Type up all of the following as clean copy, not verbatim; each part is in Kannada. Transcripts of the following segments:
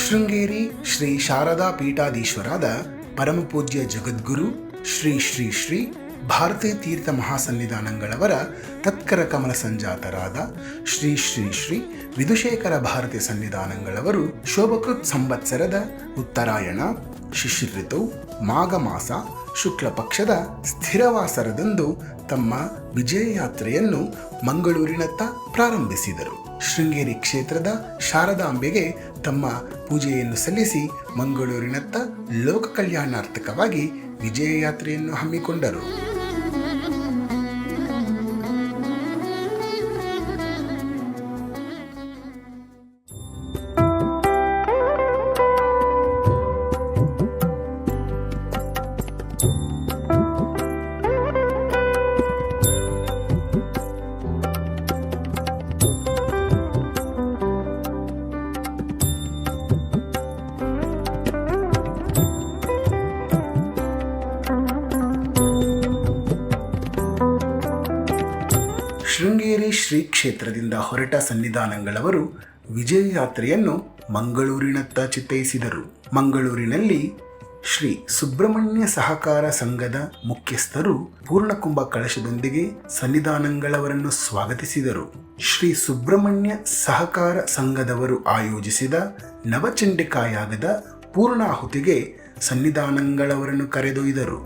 ಶೃಂಗೇರಿ ಶ್ರೀ ಶಾರದಾ ಪೀಠಾಧೀಶ್ವರಾದ ಪರಮಪೂಜ್ಯ ಜಗದ್ಗುರು ಶ್ರೀ ಶ್ರೀ ಶ್ರೀ ಭಾರತೀ ತೀರ್ಥ ಮಹಾಸನ್ನಿಧಾನಗಳವರ ತತ್ಕರ ಕಮಲ ಸಂಜಾತರಾದ ಶ್ರೀ ಶ್ರೀ ಶ್ರೀ ವಿಧುಶೇಖರ ಭಾರತಿ ಸನ್ನಿಧಾನಗಳವರು ಶೋಭಕೃತ್ ಸಂವತ್ಸರದ ಉತ್ತರಾಯಣ ಶಿಶಿರ್ ಋತು ಮಾಘ ಮಾಸ ಶುಕ್ಲ ಪಕ್ಷದ ಸ್ಥಿರವಾಸರದಂದು ತಮ್ಮ ವಿಜಯ ಯಾತ್ರೆಯನ್ನು ಮಂಗಳೂರಿನತ್ತ ಪ್ರಾರಂಭಿಸಿದರು. ಶೃಂಗೇರಿ ಕ್ಷೇತ್ರದ ಶಾರದಾಂಬೆಗೆ ತಮ್ಮ ಪೂಜೆಯನ್ನು ಸಲ್ಲಿಸಿ ಮಂಗಳೂರಿನತ್ತ ಲೋಕ ಕಲ್ಯಾಣಾರ್ಥಕವಾಗಿ ವಿಜಯ ಯಾತ್ರೆಯನ್ನು ಹಮ್ಮಿಕೊಂಡರು. ಶೃಂಗೇರಿ ಶ್ರೀ ಕ್ಷೇತ್ರದಿಂದ ಹೊರಟ ಸನ್ನಿಧಾನಗಳವರು ವಿಜಯ ಯಾತ್ರೆಯನ್ನು ಮಂಗಳೂರಿನತ್ತ ಚಿತ್ತೈಸಿದರು. ಮಂಗಳೂರಿನಲ್ಲಿ ಶ್ರೀ ಸುಬ್ರಹ್ಮಣ್ಯ ಸಹಕಾರ ಸಂಘದ ಮುಖ್ಯಸ್ಥರು ಪೂರ್ಣಕುಂಭ ಕಳಶದೊಂದಿಗೆ ಸನ್ನಿಧಾನಗಳವರನ್ನು ಸ್ವಾಗತಿಸಿದರು. ಶ್ರೀ ಸುಬ್ರಹ್ಮಣ್ಯ ಸಹಕಾರ ಸಂಘದವರು ಆಯೋಜಿಸಿದ ನವಚಂಡಿಕಾಯಾಗದ ಪೂರ್ಣಾಹುತಿಗೆ ಸನ್ನಿಧಾನಗಳವರನ್ನು ಕರೆದೊಯ್ದರು.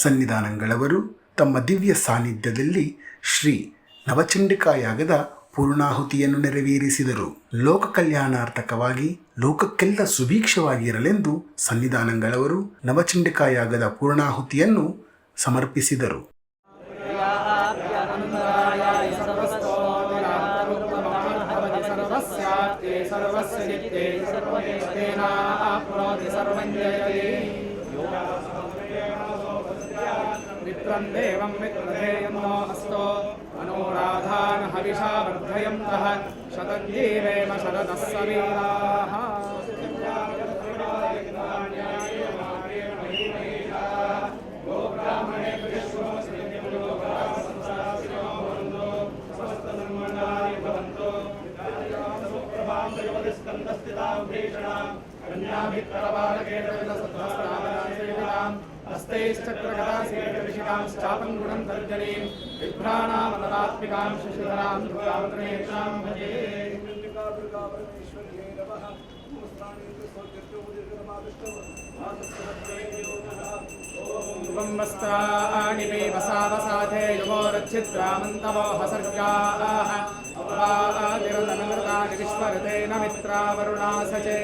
ಸನ್ನಿಧಾನಗಳವರು ತಮ್ಮ ದಿವ್ಯ ಸಾನ್ನಿಧ್ಯದಲ್ಲಿ ಶ್ರೀ ನವಚಂಡಿಕಾಯಾಗದ ಪೂರ್ಣಾಹುತಿಯನ್ನು ನೆರವೇರಿಸಿದರು. ಲೋಕ ಕಲ್ಯಾಣಾರ್ಥಕವಾಗಿ ಲೋಕಕ್ಕೆಲ್ಲ ಸುಭೀಕ್ಷವಾಗಿರಲೆಂದು ಸನ್ನಿಧಾನಗಳವರು ನವಚಂಡಿಕಾಯಾಗದ ಪೂರ್ಣಾಹುತಿಯನ್ನು ಸಮರ್ಪಿಸಿದರು. देवं मित्रधेयं नो अस्तो मनोराधान हविषा वर्धयन्तः शतजीवेम शरदः सवीराः हस्तैश्चक्रगदासेवितां गुणं तर्जनीं विभ्राणामनदात्मिकां शशिधरां दुर्गावतनेत्रां भजे। वस्त्राणि वसावसाधे युवोरच्छिद्रामन्तवो हसर्गाः अपादिरतनमृतानि विश्वरतेन मित्रावरुणा सचे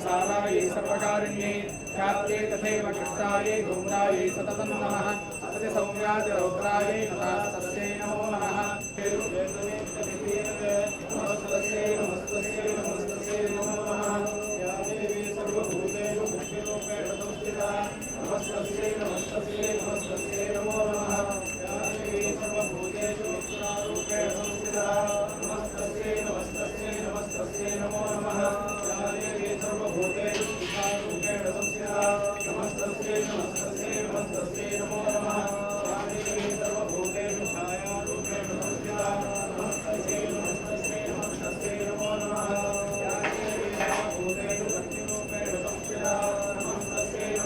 सारायै सर्वकारिण्यै ख्यात्यै तथैव कृष्णायै धूम्रायै सततं नमः अतिसौम्यातिरौद्रायै नतास्तस्यै नमो नमः नमस्तस्यै नमो नमः या देवी सर्वभूतेषु मुख्यरूपेण संस्थिता नमस्तस्यै नमो नमः या देवी सर्वभूतेषु मुख्यरूपेण संस्थिता नमस्तस्यै नमो नमः या देवी सर्वभूतेषु रूपेण संस्थिता नमस्तस्यै नमो नमः या देवी सर्वभूतेषु छायारूपेण संस्थिता नमस्तस्यै नमो नमः या देवी सर्वभूतेषु शक्तिरूपेण संस्थिता नमस्तस्यै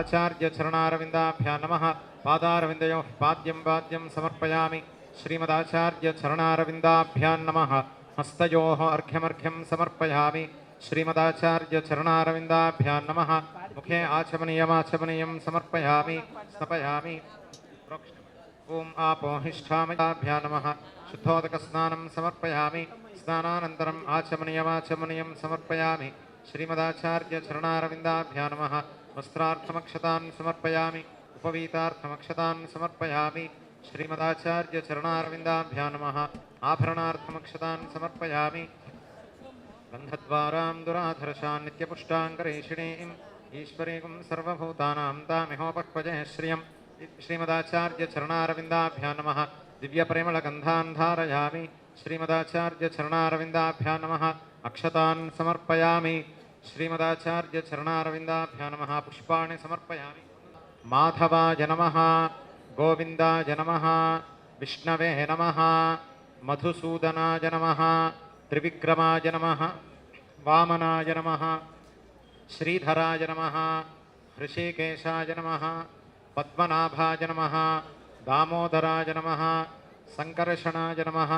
आचार्य चरणारविंदाभ्यां नमः पादारविंदयोः पाद्यं वाद्यं समर्पयामि श्रीमदाचार्य चरणारविंदाभ्यां नमः हस्तयोः अर्घ्यमर्घ्यं समर्पयामि श्रीमदाचार्य चरणारविंदाभ्यां नमः मुखे आचमनीयमाचमनीयं समर्पयामि स्नपयामि ओम आपोहिष्ठामयाभ्यां नमः शुद्धोदकस्नानं समर्पयामि स्नानानन्तरम् आचमनीयमाचमनीयं समर्पयामि श्रीमदाचार्य चरणारविंदाभ्यां नमः वस्त्रार्थमक्षतान् समर्पयामि उपवीतार्थमक्षतान् समर्पयामि श्रीमदाचार्य चरणारविंदाभ्यां नमः आभरणार्थमक्षतान् समर्पयामि गन्धद्वारां दुराधरशान् नित्यपुष्टाङ्गरेषिणीम् ईश्वरीं सर्वभूतानां तामिहोपक्वजे श्रियं श्रीमदाचार्य चरणारविंदाभ्यां नमः दिव्यपरिमलगन्धान् धारयामि श्रीमदाचार्य चरणारविंदाभ्यां नमः अक्षतान् समर्पयामि श्रीमदाचार्य चरणारविंदाभ्यां नमः पुष्पाणि समर्पयामि माधवाय नमः गोविन्दाय नमः विष्णवे नमः मधुसूदनाय नमः त्रिविक्रमाय नमः वामनाय नमः श्रीधराय नमः ऋषिकेशाय नमः पद्मनाभाय नमः दामोदराय नमः संकर्षणाय नमः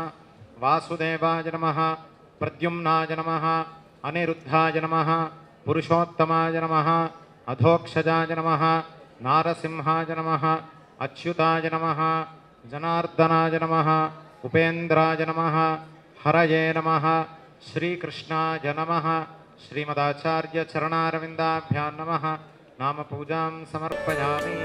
वासुदेवाय नमः प्रद्युम्नाय नमः अनिरुद्धाय नमः पुरुषोत्तमाय नमः अधोक्षजाय नमः नारसिंहाय नमः अच्युताय नमः जनार्दनाय नमः उपेन्द्राय नमः हरये नमः श्रीकृष्णाय नमः श्रीमदाचार्यचरणारविन्दाभ्यां नमः नामपूजां समर्पयामि।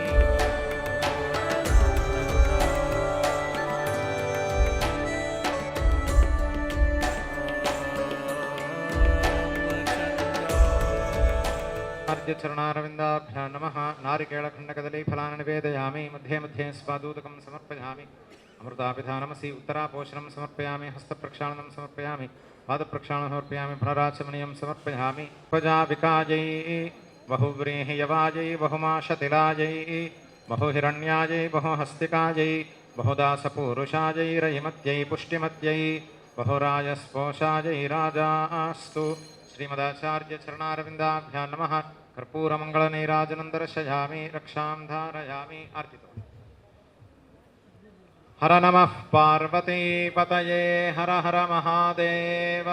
चरणारविन्दाभ्यां नमः नारिकेळखण्डकदलीफलानि निवेदयामि मध्ये मध्ये स्वादूतकं समर्पयामि अमृतापिधानमसि उत्तरापोषणं समर्पयामि हस्तप्रक्षालनं समर्पयामि पादप्रक्षालनं समर्पयामि पुनराचमनीयं समर्पयामि प्रजाविकायै बहुव्रीहियवायै बहुमाशतिलायै बहुहिरण्यायै बहुहस्तिकायै बहुदासपूरुषायै रहिमत्यै पुष्टिमत्यै बहुराजस्पोषायै राजास्तु। श्रीमदाचार्यचरणारविन्दाभ्यां नमः कर्पूरमङ्गलनीराजनं दर्शयामि रक्षां धारयामि अर्पितो। हर नमः पार्वतीपतये हर हर महादेव।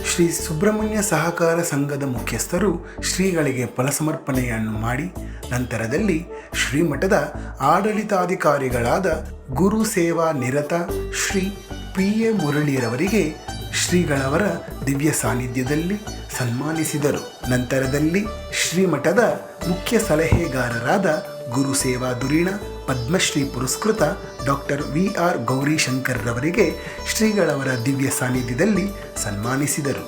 ಶ್ರೀ ಸುಬ್ರಹ್ಮಣ್ಯ ಸಹಕಾರ ಸಂಘದ ಮುಖ್ಯಸ್ಥರು ಶ್ರೀಗಳಿಗೆ ಫಲಸಮರ್ಪಣೆಯನ್ನು ಮಾಡಿ ನಂತರದಲ್ಲಿ ಶ್ರೀಮಠದ ಆಡಳಿತಾಧಿಕಾರಿಗಳಾದ ಗುರು ಸೇವಾ ನಿರತ ಶ್ರೀ P.A. ಮುರಳಿರವರಿಗೆ ಶ್ರೀಗಳವರ ದಿವ್ಯ ಸಾನ್ನಿಧ್ಯದಲ್ಲಿ ಸನ್ಮಾನಿಸಿದರು. ನಂತರದಲ್ಲಿ ಶ್ರೀಮಠದ ಮುಖ್ಯ ಸಲಹೆಗಾರರಾದ ಗುರು ಸೇವಾ ಧುರೀಣ ಪದ್ಮಶ್ರೀ ಪುರಸ್ಕೃತ ಡಾಕ್ಟರ್ V.R. ಗೌರಿಶಂಕರ್ ರವರಿಗೆ ಶ್ರೀಗಳವರ ದಿವ್ಯ ಸಾನ್ನಿಧ್ಯದಲ್ಲಿ ಸನ್ಮಾನಿಸಿದರು.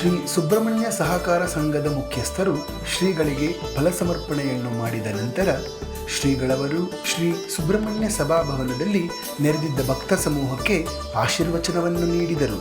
ಶ್ರೀ ಸುಬ್ರಹ್ಮಣ್ಯ ಸಹಕಾರ ಸಂಘದ ಮುಖ್ಯಸ್ಥರು ಶ್ರೀಗಳಿಗೆ ಫಲಸಮರ್ಪಣೆಯನ್ನು ಮಾಡಿದ ನಂತರ ಶ್ರೀಗಳವರು ಶ್ರೀ ಸುಬ್ರಹ್ಮಣ್ಯ ಸಭಾಭವನದಲ್ಲಿ ನೆರೆದಿದ್ದ ಭಕ್ತ ಸಮೂಹಕ್ಕೆ ಆಶೀರ್ವಚನವನ್ನು ನೀಡಿದರು.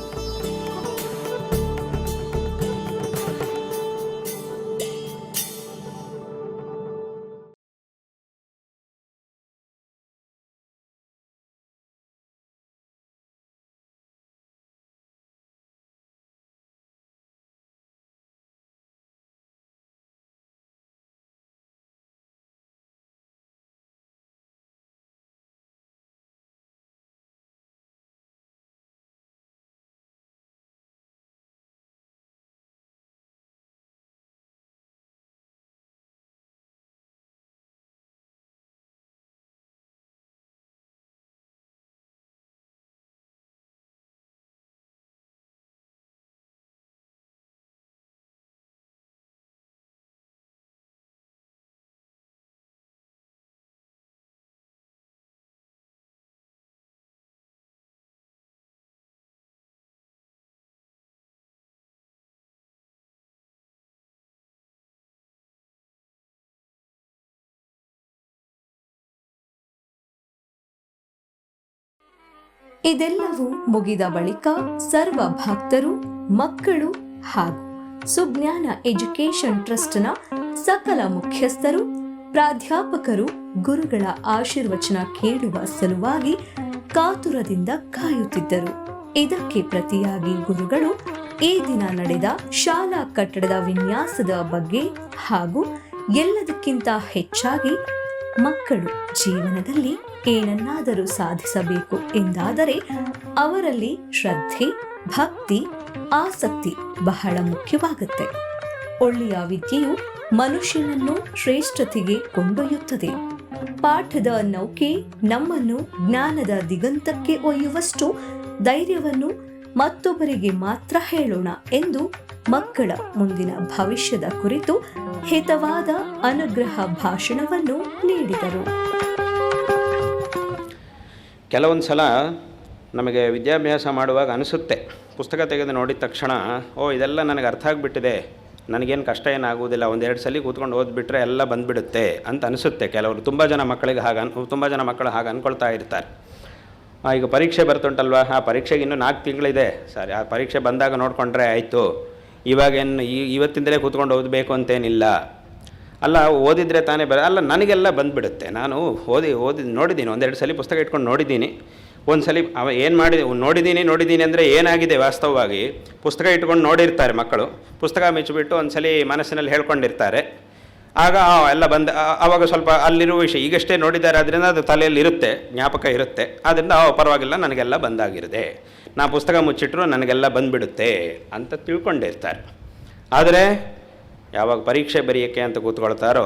ಇದೆಲ್ಲವೂ ಮುಗಿದ ಬಳಿಕ ಸರ್ವ ಭಕ್ತರು, ಮಕ್ಕಳು ಹಾಗೂ ಸುಜ್ಞಾನ ಎಜುಕೇಶನ್ ಟ್ರಸ್ಟ್ನ ಸಕಲ ಮುಖ್ಯಸ್ಥರು, ಪ್ರಾಧ್ಯಾಪಕರು ಗುರುಗಳ ಆಶೀರ್ವಚನ ಕೇಳುವ ಸಲುವಾಗಿ ಕಾತುರದಿಂದ ಕಾಯುತ್ತಿದ್ದರು. ಇದಕ್ಕೆ ಪ್ರತಿಯಾಗಿ ಗುರುಗಳು ಈ ದಿನ ನಡೆದ ಶಾಲಾ ಕಟ್ಟಡದ ವಿನ್ಯಾಸದ ಬಗ್ಗೆ ಹಾಗೂ ಎಲ್ಲದಕ್ಕಿಂತ ಹೆಚ್ಚಾಗಿ ಮಕ್ಕಳು ಜೀವನದಲ್ಲಿ ಏನನ್ನಾದರೂ ಸಾಧಿಸಬೇಕು ಎಂದಾದರೆ ಅವರಲ್ಲಿ ಶ್ರದ್ಧೆ, ಭಕ್ತಿ, ಆಸಕ್ತಿ ಬಹಳ ಮುಖ್ಯವಾಗುತ್ತೆ. ಒಳ್ಳೆಯ ವಿದ್ಯೆಯು ಮನುಷ್ಯನನ್ನು ಶ್ರೇಷ್ಠತೆಗೆ ಕೊಂಡೊಯ್ಯುತ್ತದೆ. ಪಾಠದ ನೌಕೆ ನಮ್ಮನ್ನು ಜ್ಞಾನದ ದಿಗಂತಕ್ಕೆ ಒಯ್ಯುವಷ್ಟು ಧೈರ್ಯವನ್ನು ಮತ್ತೊಬ್ಬರಿಗೆ ಮಾತ್ರ ಹೇಳೋಣ ಎಂದು ಮಕ್ಕಳ ಮುಂದಿನ ಭವಿಷ್ಯದ ಕುರಿತು ಹಿತವಾದ ಅನುಗ್ರಹ ಭಾಷಣವನ್ನು ನೀಡಿದರು. ಕೆಲವೊಂದು ಸಲ ನಮಗೆ ವಿದ್ಯಾಭ್ಯಾಸ ಮಾಡುವಾಗ ಅನಿಸುತ್ತೆ, ಪುಸ್ತಕ ತೆಗೆದು ನೋಡಿದ ತಕ್ಷಣ ಇದೆಲ್ಲ ನನಗೆ ಅರ್ಥ ಆಗಿಬಿಟ್ಟಿದೆ, ನನಗೇನು ಕಷ್ಟ ಏನಾಗುವುದಿಲ್ಲ, ಒಂದೆರಡು ಸಲ ಕೂತ್ಕೊಂಡು ಓದ್ಬಿಟ್ರೆ ಎಲ್ಲ ಬಂದುಬಿಡುತ್ತೆ ಅಂತ ಅನಿಸುತ್ತೆ. ಕೆಲವರು ತುಂಬ ಜನ ಮಕ್ಕಳು ಹಾಗೆ ಅಂದ್ಕೊಳ್ತಾ ಇರ್ತಾರೆ. ಈಗ ಪರೀಕ್ಷೆ ಬರ್ತುಂಟಲ್ವ, ಆ ಪರೀಕ್ಷೆಗೆ ಇನ್ನೂ 4 ತಿಂಗಳಿದೆ ಸರಿ, ಆ ಪರೀಕ್ಷೆ ಬಂದಾಗ ನೋಡಿಕೊಂಡ್ರೆ ಆಯಿತು, ಇವಾಗೇನು ಇವತ್ತಿಂದಲೇ ಕೂತ್ಕೊಂಡು ಓದಬೇಕು ಅಂತೇನಿಲ್ಲ, ಅಲ್ಲ ಓದಿದರೆ ತಾನೇ ಅಲ್ಲ ನನಗೆಲ್ಲ ಬಂದುಬಿಡುತ್ತೆ, ನಾನು ಓದಿ ನೋಡಿದ್ದೀನಿ, ಒಂದೆರಡು ಸಲ ಪುಸ್ತಕ ಇಟ್ಕೊಂಡು ನೋಡಿದ್ದೀನಿ, ಒಂದು ಸಲ ನೋಡಿದ್ದೀನಿ ಅಂದರೆ ಏನಾಗಿದೆ ವಾಸ್ತವವಾಗಿ, ಪುಸ್ತಕ ಇಟ್ಕೊಂಡು ನೋಡಿರ್ತಾರೆ ಮಕ್ಕಳು, ಪುಸ್ತಕ ಮೆಚ್ಚಿಬಿಟ್ಟು ಒಂದು ಸಲ ಮನಸ್ಸಿನಲ್ಲಿ ಹೇಳ್ಕೊಂಡಿರ್ತಾರೆ, ಆಗ ಎಲ್ಲ ಆವಾಗ ಸ್ವಲ್ಪ ಅಲ್ಲಿರುವ ವಿಷಯ ಈಗಷ್ಟೇ ನೋಡಿದ್ದಾರೆ, ಅದರಿಂದ ಅದು ತಲೆಯಲ್ಲಿ ಇರುತ್ತೆ, ಜ್ಞಾಪಕ ಇರುತ್ತೆ, ಆದ್ದರಿಂದ ಪರವಾಗಿಲ್ಲ ನನಗೆಲ್ಲ ಬಂದಾಗಿರುತ್ತೆ, ನಾ ಪುಸ್ತಕ ಮುಚ್ಚಿಟ್ರು ನನಗೆಲ್ಲ ಬಂದುಬಿಡುತ್ತೆ ಅಂತ ತಿಳ್ಕೊಂಡಿರ್ತಾರೆ. ಆದರೆ ಯಾವಾಗ ಪರೀಕ್ಷೆ ಬರೆಯೋಕ್ಕೆ ಅಂತ ಕೂತ್ಕೊಳ್ತಾರೋ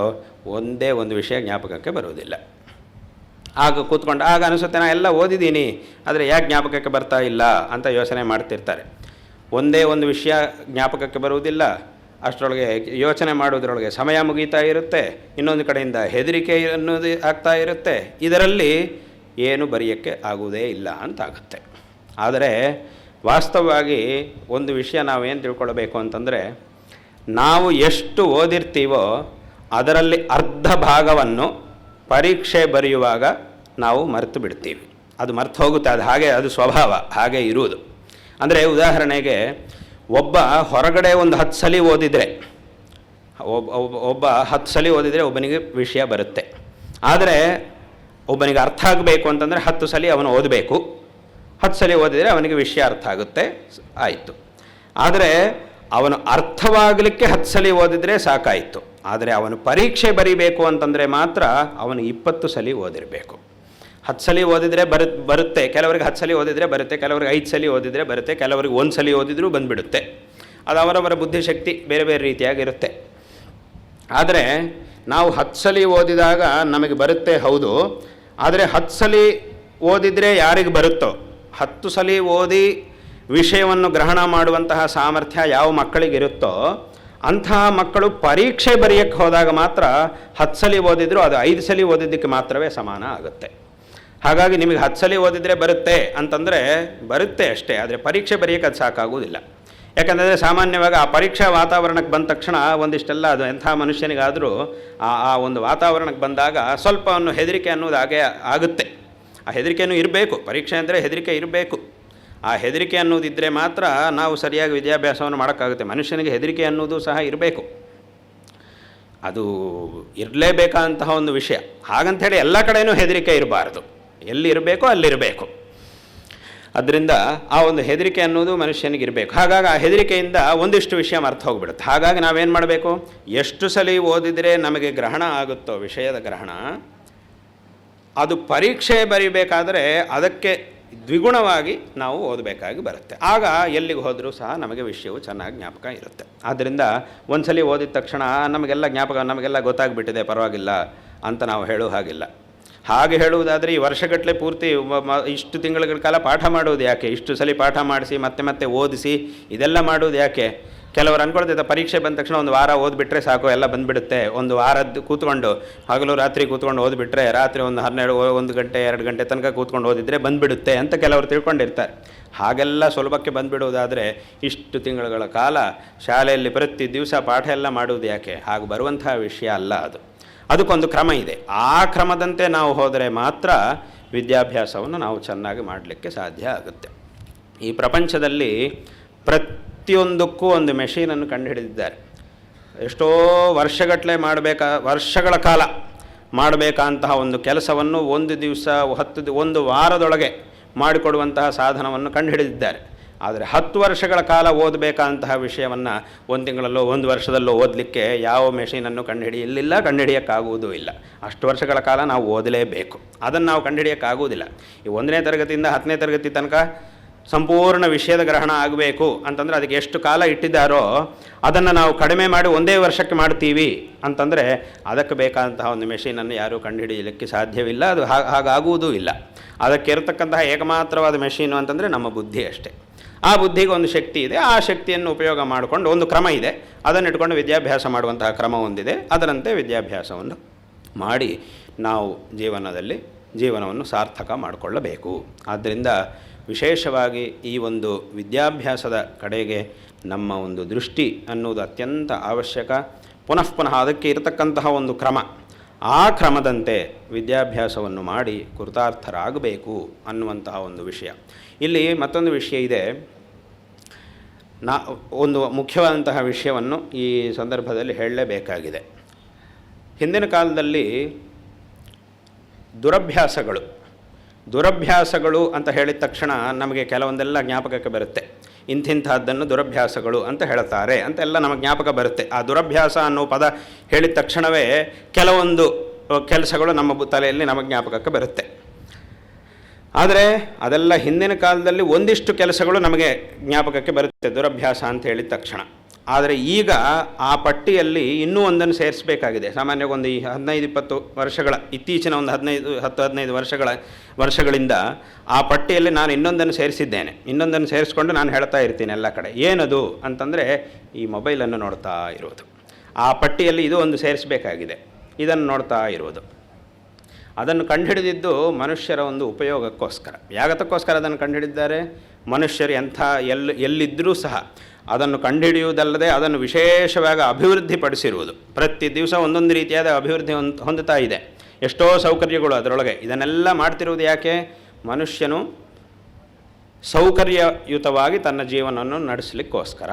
ಒಂದೇ ಒಂದು ವಿಷಯ ಜ್ಞಾಪಕಕ್ಕೆ ಬರುವುದಿಲ್ಲ. ಆಗ ಅನಿಸುತ್ತೆ ನಾ ಎಲ್ಲ ಓದಿದ್ದೀನಿ, ಆದರೆ ಯಾಕೆ ಜ್ಞಾಪಕಕ್ಕೆ ಬರ್ತಾ ಇಲ್ಲ ಅಂತ ಯೋಚನೆ ಮಾಡ್ತಿರ್ತಾರೆ. ಒಂದೇ ಒಂದು ವಿಷಯ ಜ್ಞಾಪಕಕ್ಕೆ ಬರುವುದಿಲ್ಲ, ಅಷ್ಟರೊಳಗೆ ಯೋಚನೆ ಮಾಡೋದ್ರೊಳಗೆ ಸಮಯ ಮುಗೀತಾ ಇರುತ್ತೆ, ಇನ್ನೊಂದು ಕಡೆಯಿಂದ ಹೆದರಿಕೆ ಅನ್ನೋದು ಆಗ್ತಾ ಇರುತ್ತೆ, ಇದರಲ್ಲಿ ಏನು ಬರೆಯೋಕ್ಕೆ ಆಗುವುದೇ ಇಲ್ಲ ಅಂತಾಗುತ್ತೆ. ಆದರೆ ವಾಸ್ತವವಾಗಿ ಒಂದು ವಿಷಯ ನಾವೇನು ತಿಳ್ಕೊಳ್ಬೇಕು ಅಂತಂದರೆ, ನಾವು ಎಷ್ಟು ಓದಿರ್ತೀವೋ ಅದರಲ್ಲಿ ಅರ್ಧ ಭಾಗವನ್ನು ಪರೀಕ್ಷೆ ಬರೆಯುವಾಗ ನಾವು ಮರೆತು ಬಿಡ್ತೀವಿ, ಅದು ಮರೆತು ಹೋಗುತ್ತೆ, ಅದು ಸ್ವಭಾವ ಹಾಗೆ ಇರುವುದು. ಅಂದರೆ ಉದಾಹರಣೆಗೆ ಒಬ್ಬ ಹೊರಗಡೆ ಒಂದು 10 ಸಲ ಓದಿದರೆ ಒಬ್ಬ 10 ಸಲ ಓದಿದರೆ ಒಬ್ಬನಿಗೆ ವಿಷಯ ಬರುತ್ತೆ. ಆದರೆ ಒಬ್ಬನಿಗೆ ಅರ್ಥ ಆಗಬೇಕು ಅಂತಂದರೆ 10 ಸಲ ಅವನು ಓದಬೇಕು, 10 ಸಲ ಓದಿದರೆ ಅವನಿಗೆ ವಿಷಯ ಅರ್ಥ ಆಗುತ್ತೆ, ಆಯಿತು. ಆದರೆ ಅವನು ಅರ್ಥವಾಗಲಿಕ್ಕೆ 10 ಸಲ ಓದಿದರೆ ಸಾಕಾಯಿತು. ಆದರೆ ಅವನು ಪರೀಕ್ಷೆ ಬರೀಬೇಕು ಅಂತಂದರೆ ಮಾತ್ರ ಅವನು 20 ಸಲ ಓದಿರಬೇಕು. 10 ಸಲ ಓದಿದರೆ ಬರುತ್ತೆ, ಕೆಲವರಿಗೆ 10 ಸಲ ಓದಿದರೆ ಬರುತ್ತೆ, ಕೆಲವರಿಗೆ 5 ಸಲ ಓದಿದರೆ ಬರುತ್ತೆ, ಕೆಲವರಿಗೆ 1 ಸಲ ಓದಿದರೂ ಬಂದುಬಿಡುತ್ತೆ. ಅದು ಅವರವರ ಬುದ್ಧಿಶಕ್ತಿ ಬೇರೆ ಬೇರೆ ರೀತಿಯಾಗಿರುತ್ತೆ. ಆದರೆ ನಾವು 10 ಸಲ ಓದಿದಾಗ ನಮಗೆ ಬರುತ್ತೆ ಹೌದು, ಆದರೆ 10 ಸಲ ಓದಿದರೆ ಯಾರಿಗೆ ಬರುತ್ತೋ, 10 ಸಲ ಓದಿ ವಿಷಯವನ್ನು ಗ್ರಹಣ ಮಾಡುವಂತಹ ಸಾಮರ್ಥ್ಯ ಯಾವ ಮಕ್ಕಳಿಗಿರುತ್ತೋ ಅಂತಹ ಮಕ್ಕಳು ಪರೀಕ್ಷೆ ಬರೆಯೋಕ್ಕೆ ಹೋದಾಗ ಮಾತ್ರ 10 ಸಲ ಓದಿದ್ರು ಅದು 5 ಸಲ ಓದಿದ್ದಕ್ಕೆ ಮಾತ್ರವೇ ಸಮಾನ ಆಗುತ್ತೆ. ಹಾಗಾಗಿ ನಿಮಗೆ 10 ಸಲ ಓದಿದರೆ ಬರುತ್ತೆ ಅಂತಂದರೆ ಬರುತ್ತೆ ಅಷ್ಟೇ, ಆದರೆ ಪರೀಕ್ಷೆ ಬರೆಯೋಕ್ಕೆ ಅದು ಸಾಕಾಗುವುದಿಲ್ಲ. ಯಾಕಂದರೆ ಸಾಮಾನ್ಯವಾಗಿ ಆ ಪರೀಕ್ಷಾ ವಾತಾವರಣಕ್ಕೆ ಬಂದ ತಕ್ಷಣ ಒಂದಿಷ್ಟೆಲ್ಲ ಅದು ಎಂಥ ಮನುಷ್ಯನಿಗಾದರೂ ಆ ಒಂದು ವಾತಾವರಣಕ್ಕೆ ಬಂದಾಗ ಸ್ವಲ್ಪ ಹೆದರಿಕೆ ಅನ್ನೋದು ಹಾಗೆ ಆಗುತ್ತೆ. ಆ ಹೆದರಿಕೆಯೂ ಇರಬೇಕು, ಪರೀಕ್ಷೆ ಅಂದರೆ ಹೆದರಿಕೆ ಇರಬೇಕು. ಆ ಹೆದರಿಕೆ ಅನ್ನೋದಿದ್ದರೆ ಮಾತ್ರ ನಾವು ಸರಿಯಾಗಿ ವಿದ್ಯಾಭ್ಯಾಸವನ್ನು ಮಾಡೋಕ್ಕಾಗುತ್ತೆ. ಮನುಷ್ಯನಿಗೆ ಹೆದರಿಕೆ ಅನ್ನೋದು ಸಹ ಇರಬೇಕು, ಅದು ಇರಲೇಬೇಕಾದಂತಹ ಒಂದು ವಿಷಯ. ಹಾಗಂಥೇಳಿ ಎಲ್ಲ ಕಡೆಯೂ ಹೆದರಿಕೆ ಇರಬಾರ್ದು, ಎಲ್ಲಿ ಇರಬೇಕೋ ಅಲ್ಲಿರಬೇಕು. ಅದರಿಂದ ಆ ಒಂದು ಹೆದರಿಕೆ ಅನ್ನೋದು ಮನುಷ್ಯನಿಗಿರಬೇಕು. ಹಾಗಾಗಿ ಆ ಹೆದರಿಕೆಯಿಂದ ಒಂದಿಷ್ಟು ವಿಷಯ ಮರ್ತು ಹೋಗಿಬಿಡುತ್ತೆ. ಹಾಗಾಗಿ ನಾವೇನು ಮಾಡಬೇಕು, ಎಷ್ಟು ಸಲ ಓದಿದರೆ ನಮಗೆ ಗ್ರಹಣ ಆಗುತ್ತೋ ವಿಷಯದ ಗ್ರಹಣ, ಅದು ಪರೀಕ್ಷೆ ಬರೀಬೇಕಾದರೆ ಅದಕ್ಕೆ ದ್ವಿಗುಣವಾಗಿ ನಾವು ಓದಬೇಕಾಗಿ ಬರುತ್ತೆ. ಆಗ ಎಲ್ಲಿಗೆ ಹೋದರೂ ಸಹ ನಮಗೆ ವಿಷಯವು ಚೆನ್ನಾಗಿ ಜ್ಞಾಪಕ ಇರುತ್ತೆ. ಆದ್ದರಿಂದ ಒಂದು ಸಲ ಓದಿದ ತಕ್ಷಣ ನಮಗೆಲ್ಲ ಜ್ಞಾಪಕ, ನಮಗೆಲ್ಲ ಗೊತ್ತಾಗ್ಬಿಟ್ಟಿದೆ ಪರವಾಗಿಲ್ಲ ಅಂತ ನಾವು ಹೇಳೋ ಹಾಗಿಲ್ಲ. ಹಾಗೆ ಹೇಳುವುದಾದರೆ ಈ ವರ್ಷಗಟ್ಟಲೆ ಪೂರ್ತಿ ಇಷ್ಟು ತಿಂಗಳ ಕಾಲ ಪಾಠ ಮಾಡೋದು ಯಾಕೆ, ಇಷ್ಟು ಸಲ ಪಾಠ ಮಾಡಿಸಿ ಮತ್ತೆ ಓದಿಸಿ ಇದೆಲ್ಲ ಮಾಡೋದು ಯಾಕೆ? ಕೆಲವರು ಅಂದ್ಕೊಳ್ತಿದ್ದ ಪರೀಕ್ಷೆ ಬಂದ ತಕ್ಷಣ ಒಂದು ವಾರ ಓದಿಬಿಟ್ರೆ ಸಾಕು ಎಲ್ಲ ಬಂದುಬಿಡುತ್ತೆ, ಒಂದು ವಾರದ್ದು ಕೂತ್ಕೊಂಡು ಹಗಲು ರಾತ್ರಿ ಕೂತ್ಕೊಂಡು ಓದಿಬಿಟ್ರೆ ರಾತ್ರಿ ಒಂದು 1 ಗಂಟೆ 2 ಗಂಟೆ ತನಕ ಕೂತ್ಕೊಂಡು ಓದಿದರೆ ಬಂದುಬಿಡುತ್ತೆ ಅಂತ ಕೆಲವರು ತಿಳ್ಕೊಂಡಿರ್ತಾರೆ. ಹಾಗೆಲ್ಲ ಸುಲಭಕ್ಕೆ ಬಂದುಬಿಡುವುದಾದರೆ ಇಷ್ಟು ತಿಂಗಳುಗಳ ಕಾಲ ಶಾಲೆಯಲ್ಲಿ ಪ್ರತಿ ದಿವಸ ಪಾಠ ಎಲ್ಲ ಮಾಡುವುದು ಯಾಕೆ? ಹಾಗೆ ಬರುವಂತಹ ವಿಷಯ ಅಲ್ಲ ಅದು. ಅದಕ್ಕೊಂದು ಕ್ರಮ ಇದೆ. ಆ ಕ್ರಮದಂತೆ ನಾವು ಹೋದರೆ ಮಾತ್ರ ವಿದ್ಯಾಭ್ಯಾಸವನ್ನು ನಾವು ಚೆನ್ನಾಗಿ ಮಾಡಲಿಕ್ಕೆ ಸಾಧ್ಯ ಆಗುತ್ತೆ. ಈ ಪ್ರಪಂಚದಲ್ಲಿ ಪ್ರತಿಯೊಂದಕ್ಕೂ ಒಂದು ಮೆಷೀನನ್ನು ಕಂಡುಹಿಡಿದಿದ್ದಾರೆ. ಎಷ್ಟೋ ವರ್ಷಗಳ ಕಾಲ ಮಾಡಬೇಕಂತಹ ಒಂದು ಕೆಲಸವನ್ನು ಒಂದು ದಿವಸ 1 ವಾರದೊಳಗೆ ಮಾಡಿಕೊಡುವಂತಹ ಸಾಧನವನ್ನು ಕಂಡುಹಿಡಿದಿದ್ದಾರೆ. ಆದರೆ 10 ವರ್ಷಗಳ ಕಾಲ ಓದಬೇಕಂತಹ ವಿಷಯವನ್ನು 1 ತಿಂಗಳಲ್ಲೋ 1 ವರ್ಷದಲ್ಲೋ ಓದಲಿಕ್ಕೆ ಯಾವ ಮೆಷೀನನ್ನು ಕಂಡುಹಿಡಿಯೋಕ್ಕಾಗುವುದೂ ಇಲ್ಲ. ಅಷ್ಟು ವರ್ಷಗಳ ಕಾಲ ನಾವು ಓದಲೇಬೇಕು. ಅದನ್ನು ನಾವು ಕಂಡುಹಿಡಿಯೋಕ್ಕಾಗುವುದಿಲ್ಲ. ಈ 1ನೇ ತರಗತಿಯಿಂದ 10ನೇ ತರಗತಿ ತನಕ ಸಂಪೂರ್ಣ ವಿಷಯದ ಗ್ರಹಣ ಆಗಬೇಕು ಅಂತಂದರೆ ಅದಕ್ಕೆ ಎಷ್ಟು ಕಾಲ ಇಟ್ಟಿದ್ದಾರೋ ಅದನ್ನು ನಾವು ಕಡಿಮೆ ಮಾಡಿ 1 ವರ್ಷಕ್ಕೆ ಮಾಡ್ತೀವಿ ಅಂತಂದರೆ ಅದಕ್ಕೆ ಬೇಕಾದಂತಹ ಒಂದು ಮೆಷೀನನ್ನು ಯಾರೂ ಕಂಡುಹಿಡಿಯಲಿಕ್ಕೆ ಸಾಧ್ಯವಿಲ್ಲ. ಅದು ಹಾಗಾಗುವುದೂ ಇಲ್ಲ. ಅದಕ್ಕೆ ಇರತಕ್ಕಂತಹ ಏಕಮಾತ್ರವಾದ ಮೆಷೀನು ಅಂತಂದರೆ ನಮ್ಮ ಬುದ್ಧಿ ಅಷ್ಟೇ. ಆ ಬುದ್ಧಿಗೆ ಒಂದು ಶಕ್ತಿ ಇದೆ. ಆ ಶಕ್ತಿಯನ್ನು ಉಪಯೋಗ ಮಾಡಿಕೊಂಡು ಒಂದು ಕ್ರಮ ಇದೆ, ಅದನ್ನು ಇಟ್ಕೊಂಡು ವಿದ್ಯಾಭ್ಯಾಸ ಮಾಡುವಂತಹ ಕ್ರಮ ಒಂದಿದೆ. ಅದರಂತೆ ವಿದ್ಯಾಭ್ಯಾಸವನ್ನು ಮಾಡಿ ನಾವು ಜೀವನವನ್ನು ಸಾರ್ಥಕ ಮಾಡಿಕೊಳ್ಳಬೇಕು. ಆದ್ದರಿಂದ ವಿಶೇಷವಾಗಿ ಈ ಒಂದು ವಿದ್ಯಾಭ್ಯಾಸದ ಕಡೆಗೆ ನಮ್ಮ ಒಂದು ದೃಷ್ಟಿ ಅನ್ನುವುದು ಅತ್ಯಂತ ಅವಶ್ಯಕ. ಪುನಃ ಅದಕ್ಕೆ ಇರತಕ್ಕಂತಹ ಒಂದು ಕ್ರಮ, ಆ ಕ್ರಮದಂತೆ ವಿದ್ಯಾಭ್ಯಾಸವನ್ನು ಮಾಡಿ ಕೃತಾರ್ಥರಾಗಬೇಕು ಅನ್ನುವಂತಹ ಒಂದು ವಿಷಯ. ಇಲ್ಲಿ ಮತ್ತೊಂದು ವಿಷಯ ಇದೆ. ಒಂದು ಮುಖ್ಯವಾದಂತಹ ವಿಷಯವನ್ನು ಈ ಸಂದರ್ಭದಲ್ಲಿ ಹೇಳಲೇಬೇಕಾಗಿದೆ. ಹಿಂದಿನ ಕಾಲದಲ್ಲಿ ದುರಭ್ಯಾಸಗಳು ಅಂತ ಹೇಳಿದ ತಕ್ಷಣ ನಮಗೆ ಕೆಲವೊಂದೆಲ್ಲ ಜ್ಞಾಪಕಕ್ಕೆ ಬರುತ್ತೆ. ಇಂಥದ್ದನ್ನು ದುರಭ್ಯಾಸಗಳು ಅಂತ ಹೇಳ್ತಾರೆ ಅಂತೆಲ್ಲ ನಮಗೆ ಜ್ಞಾಪಕ ಬರುತ್ತೆ. ಆ ದುರಭ್ಯಾಸ ಅನ್ನೋ ಪದ ಹೇಳಿದ ತಕ್ಷಣವೇ ಕೆಲವೊಂದು ಕೆಲಸಗಳು ನಮ್ಮ ತಲೆಯಲ್ಲಿ ನಮಗೆ ಜ್ಞಾಪಕಕ್ಕೆ ಬರುತ್ತೆ. ಆದರೆ ಅದೆಲ್ಲ ಹಿಂದಿನ ಕಾಲದಲ್ಲಿ ಒಂದಿಷ್ಟು ಕೆಲಸಗಳು ನಮಗೆ ಜ್ಞಾಪಕಕ್ಕೆ ಬರುತ್ತೆ ದುರಭ್ಯಾಸ ಅಂತ ಹೇಳಿದ ತಕ್ಷಣ. ಆದರೆ ಈಗ ಆ ಪಟ್ಟಿಯಲ್ಲಿ ಇನ್ನೂ ಒಂದನ್ನು ಸೇರಿಸಬೇಕಾಗಿದೆ. ಸಾಮಾನ್ಯವಾಗಿ ಒಂದು 15-20 ವರ್ಷಗಳ ಇತ್ತೀಚಿನ ಒಂದು 10-15 ವರ್ಷಗಳಿಂದ ಆ ಪಟ್ಟಿಯಲ್ಲಿ ನಾನು ಇನ್ನೊಂದನ್ನು ಸೇರಿಸ್ಕೊಂಡು ನಾನು ಹೇಳ್ತಾ ಇರ್ತೀನಿ ಎಲ್ಲ ಕಡೆ. ಏನದು ಅಂತಂದರೆ ಈ ಮೊಬೈಲನ್ನು ನೋಡ್ತಾ ಇರೋದು. ಆ ಪಟ್ಟಿಯಲ್ಲಿ ಇದು ಒಂದು ಸೇರಿಸಬೇಕಾಗಿದೆ, ಇದನ್ನು ನೋಡ್ತಾ ಇರೋದು. ಅದನ್ನು ಕಂಡುಹಿಡಿದಿದ್ದು ಮನುಷ್ಯರ ಒಂದು ಉಪಯೋಗಕ್ಕೋಸ್ಕರ. ಯಾಗತಕ್ಕೋಸ್ಕರ ಅದನ್ನು ಕಂಡುಹಿಡಿದ್ದಾರೆ. ಮನುಷ್ಯರು ಎಲ್ಲಿದ್ದರೂ ಸಹ ಅದನ್ನು ಕಂಡುಹಿಡಿಯುವುದಲ್ಲದೆ ಅದನ್ನು ವಿಶೇಷವಾಗಿ ಅಭಿವೃದ್ಧಿಪಡಿಸಿರುವುದು. ಪ್ರತಿ ದಿವಸ ಒಂದೊಂದು ರೀತಿಯಾದ ಅಭಿವೃದ್ಧಿ ಹೊಂದುತ್ತಾ ಇದೆ. ಎಷ್ಟೋ ಸೌಕರ್ಯಗಳು ಅದರೊಳಗೆ. ಇದನ್ನೆಲ್ಲ ಮಾಡ್ತಿರುವುದು ಯಾಕೆ? ಮನುಷ್ಯನು ಸೌಕರ್ಯಯುತವಾಗಿ ತನ್ನ ಜೀವನವನ್ನು ನಡೆಸಲಿಕ್ಕೋಸ್ಕರ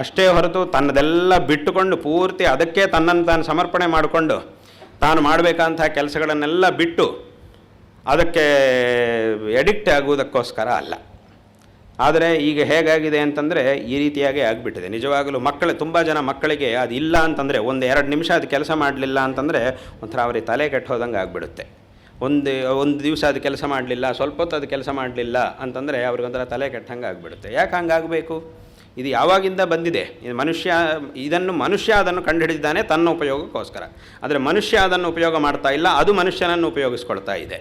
ಅಷ್ಟೇ ಹೊರತು ತನ್ನದೆಲ್ಲ ಬಿಟ್ಟುಕೊಂಡು ಪೂರ್ತಿ ಅದಕ್ಕೆ ತನ್ನನ್ನು ತಾನು ಸಮರ್ಪಣೆ ಮಾಡಿಕೊಂಡು ತಾನು ಮಾಡಬೇಕಂತಹ ಕೆಲಸಗಳನ್ನೆಲ್ಲ ಬಿಟ್ಟು ಅದಕ್ಕೆ ಎಡಿಕ್ಟ್ ಆಗುವುದಕ್ಕೋಸ್ಕರ ಅಲ್ಲ. ಆದರೆ ಈಗ ಹೇಗಾಗಿದೆ ಅಂತಂದರೆ ಈ ರೀತಿಯಾಗಿ ಆಗಿಬಿಟ್ಟಿದೆ. ನಿಜವಾಗಲೂ ತುಂಬ ಜನ ಮಕ್ಕಳಿಗೆ ಅದು ಇಲ್ಲ ಅಂತಂದರೆ 1-2 ನಿಮಿಷ ಅದು ಕೆಲಸ ಮಾಡಲಿಲ್ಲ ಅಂತಂದರೆ ಒಂಥರ ಅವ್ರಿಗೆ ತಲೆ ಕೆಟ್ಟು ಹೋದಂಗೆ ಆಗಿಬಿಡುತ್ತೆ. ಒಂದು ದಿವಸ ಅದು ಕೆಲಸ ಮಾಡಲಿಲ್ಲ, ಸ್ವಲ್ಪ ಹೊತ್ತು ಅದು ಕೆಲಸ ಮಾಡಲಿಲ್ಲ ಅಂತಂದರೆ ಅವ್ರಿಗೊಂಥರ ತಲೆ ಕೆಟ್ಟಂಗೆ ಆಗಿಬಿಡುತ್ತೆ. ಯಾಕೆ ಹಂಗಾಗಬೇಕು? ಇದು ಯಾವಾಗಿಂದ ಬಂದಿದೆ? ಮನುಷ್ಯ ಅದನ್ನು ಕಂಡುಹಿಡಿದಿದ್ದಾನೆ ತನ್ನ ಉಪಯೋಗಕ್ಕೋಸ್ಕರ. ಆದರೆ ಮನುಷ್ಯ ಅದನ್ನು ಉಪಯೋಗ ಮಾಡ್ತಾ ಇಲ್ಲ, ಅದು ಮನುಷ್ಯನನ್ನು ಉಪಯೋಗಿಸ್ಕೊಳ್ತಾ ಇದೆ.